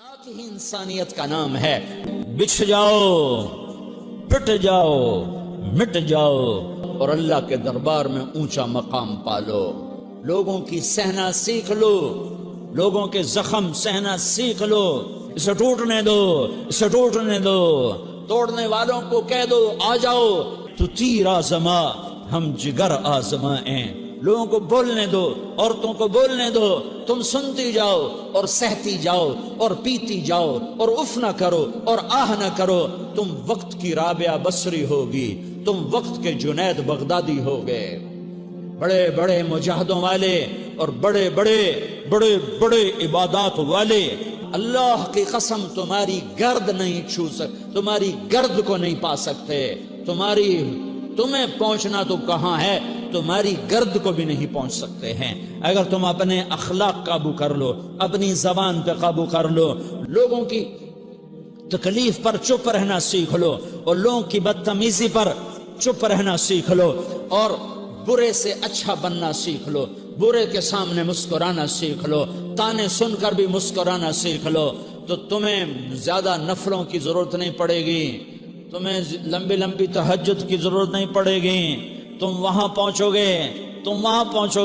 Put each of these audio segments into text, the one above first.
اخلاق ہی انسانیت کا نام ہے۔ بچھ جاؤ، پٹ جاؤ، مٹ جاؤ اور اللہ کے دربار میں اونچا مقام پالو۔ لوگوں کی سہنا سیکھ لو، لوگوں کے زخم سہنا سیکھ لو۔ اسے ٹوٹنے دو، اسے ٹوٹنے دو۔ توڑنے والوں کو کہہ دو آ جاؤ، تو تیر آزما ہم جگر آزمائیں۔ لوگوں کو بولنے دو، عورتوں کو بولنے دو، تم سنتی جاؤ اور سہتی جاؤ اور پیتی جاؤ اور اف نہ کرو اور آہ نہ کرو۔ تم وقت کی رابعہ بصری ہوگی، تم وقت کے جنید بغدادی ہوگے۔ بڑے بڑے مجاہدوں والے اور بڑے بڑے بڑے بڑے عبادات والے، اللہ کی قسم تمہاری گرد نہیں چھو سکتے، تمہاری گرد کو نہیں پا سکتے۔ تمہیں پہنچنا تو کہاں ہے، تمہاری گرد کو بھی نہیں پہنچ سکتے ہیں۔ اگر تم اپنے اخلاق قابو کر لو، اپنی زبان پہ قابو کر لو، لوگوں کی تکلیف پر چپ رہنا سیکھ لو اور لوگوں کی بدتمیزی پر چپ رہنا سیکھ لو اور برے سے اچھا بننا سیکھ لو، برے کے سامنے مسکرانا سیکھ لو، تانے سن کر بھی مسکرانا سیکھ لو، تو تمہیں زیادہ نفلوں کی ضرورت نہیں پڑے گی، تمہیں لمبی لمبی تہجد کی ضرورت نہیں پڑے گی۔ تم وہاں پہنچو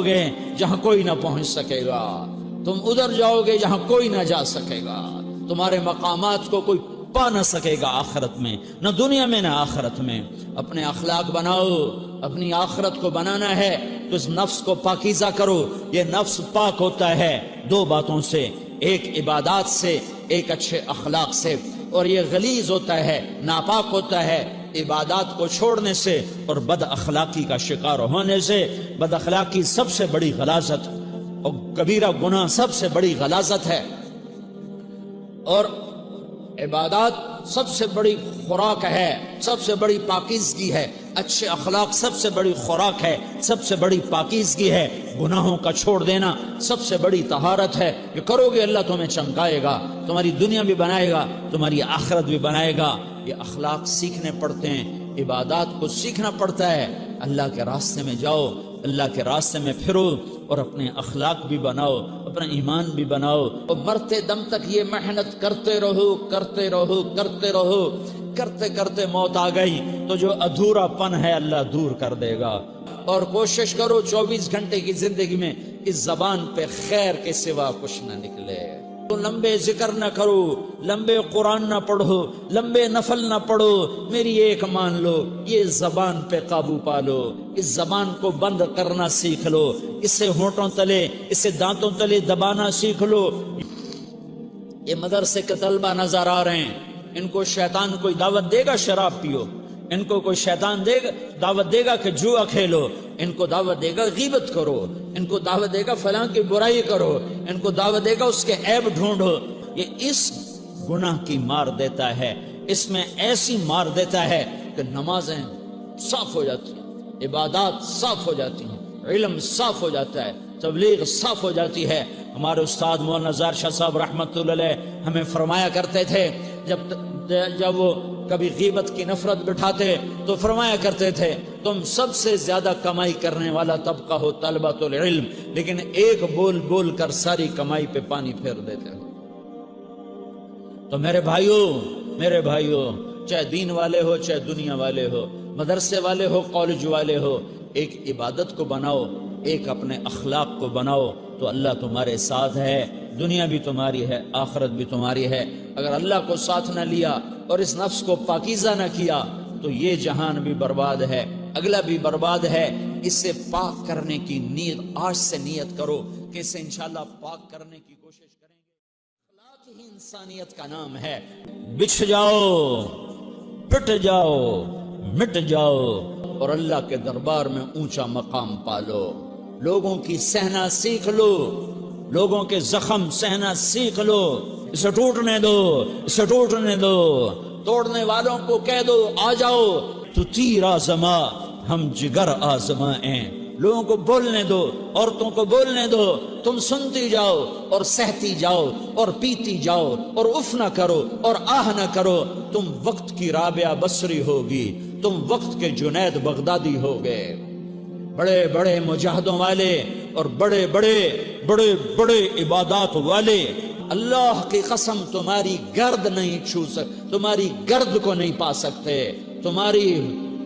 گے جہاں کوئی نہ پہنچ سکے گا، تم ادھر جاؤ گے جہاں کوئی نہ جا سکے گا، تمہارے مقامات کو کوئی پا نہ سکے گا آخرت میں، نہ دنیا میں نہ آخرت میں۔ اپنے اخلاق بناؤ، اپنی آخرت کو بنانا ہے تو اس نفس کو پاکیزہ کرو۔ یہ نفس پاک ہوتا ہے دو باتوں سے، ایک عبادات سے، ایک اچھے اخلاق سے، اور یہ غلیظ ہوتا ہے، ناپاک ہوتا ہے عبادات کو چھوڑنے سے اور بد اخلاقی کا شکار ہونے سے۔ بد اخلاقی سب سے بڑی غلاظت اور کبیرہ گناہ سب سے بڑی غلاظت ہے، اور عبادات سب سے بڑی خوراک ہے، سب سے بڑی پاکیزگی ہے۔ اچھے اخلاق سب سے بڑی خوراک ہے، سب سے بڑی پاکیزگی ہے۔ گناہوں کا چھوڑ دینا سب سے بڑی طہارت ہے۔ یہ کرو گے اللہ تمہیں چمکائے گا، تمہاری دنیا بھی بنائے گا، تمہاری آخرت بھی بنائے گا۔ یہ اخلاق سیکھنے پڑتے ہیں، عبادات کو سیکھنا پڑتا ہے۔ اللہ کے راستے میں جاؤ، اللہ کے راستے میں پھرو اور اپنے اخلاق بھی بناؤ، اپنا ایمان بھی بناؤ، اور مرتے دم تک یہ محنت کرتے رہو کرتے رہو کرتے رہو۔ کرتے کرتے موت آ گئی تو جو ادھورا پن ہے اللہ دور کر دے گا۔ اور کوشش کرو 24 گھنٹے کی زندگی میں اس زبان پہ خیر کے سوا کچھ نہ نکلے۔ تو لمبے ذکر نہ کرو، لمبے قرآن نہ پڑھو، لمبے نفل نہ پڑھو، میری ایک مان لو، یہ زبان پہ قابو پالو، اس زبان کو بند کرنا سیکھ لو، اسے ہونٹوں تلے، اسے دانتوں تلے دبانا سیکھ لو۔ یہ مدرسے کے طلبہ نظر آ رہے ہیں، ان کو شیطان کوئی دعوت دے گا شراب پیو، ان کو کوئی شیطان دعوت دے گا کہ جوا کھیلو، ان کو دعوت دے گا غیبت کرو، ان کو دعوت دے گا فلاں کی برائی کرو، ان کو دعوت دے گا اس کے عیب ڈھونڈو۔ یہ اس گناہ کی مار دیتا ہے، اس میں ایسی مار دیتا ہے کہ نمازیں صاف ہو جاتی ہیں، عبادات صاف ہو جاتی ہیں، علم صاف ہو جاتا ہے، تبلیغ صاف ہو جاتی ہے۔ ہمارے استاد مولانا زار شاہ صاحب رحمۃ اللہ علیہ ہمیں فرمایا کرتے تھے، جب وہ کبھی غیبت کی نفرت بٹھاتے تو فرمایا کرتے تھے تم سب سے زیادہ کمائی کرنے والا طبقہ ہو طلبۃ العلم، لیکن ایک بول بول کر ساری کمائی پہ پانی پھیر دیتے ہو۔ تو میرے بھائیوں، چاہے دین والے ہو چاہے دنیا والے ہو، مدرسے والے ہو کالج والے ہو، ایک عبادت کو بناؤ، ایک اپنے اخلاق کو بناؤ تو اللہ تمہارے ساتھ ہے، دنیا بھی تمہاری ہے، آخرت بھی تمہاری ہے۔ اگر اللہ کو ساتھ نہ لیا اور اس نفس کو پاکیزہ نہ کیا تو یہ جہان بھی برباد ہے، اگلا بھی برباد ہے۔ اسے پاک کرنے کی نیت آج سے نیت کرو کہ اسے انشاءاللہ پاک کرنے کی کوشش کریں گے۔ اخلاق ہی انسانیت کا نام ہے۔ بچھ جاؤ، پٹ جاؤ، مٹ جاؤ اور اللہ کے دربار میں اونچا مقام پالو۔ لوگوں کی سہنا سیکھ لو، لوگوں کے زخم سہنا سیکھ لو، اسے ٹوٹنے دو، اسے ٹوٹنے دو۔ توڑنے والوں کو کہہ دو آ جاؤ، تو تیر آزما ہم جگر آزمائیں۔ لوگوں کو بولنے دو، عورتوں کو بولنے دو، تم سنتی جاؤ اور سہتی جاؤ اور پیتی جاؤ اور اف نہ کرو اور آہ نہ کرو۔ تم وقت کی رابعہ بصری ہوگی، تم وقت کے جنید بغدادی ہوگے۔ بڑے بڑے مجاہدوں والے اور بڑے بڑے عبادات والے، اللہ کی قسم تمہاری گرد نہیں چھو تمہاری گرد کو نہیں پا سکتے،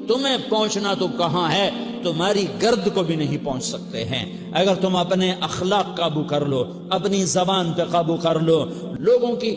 تمہیں پہنچنا تو کہاں ہے، تمہاری گرد کو بھی نہیں پہنچ سکتے ہیں۔ اگر تم اپنے اخلاق قابو کر لو، اپنی زبان پہ قابو کر لو، لوگوں کی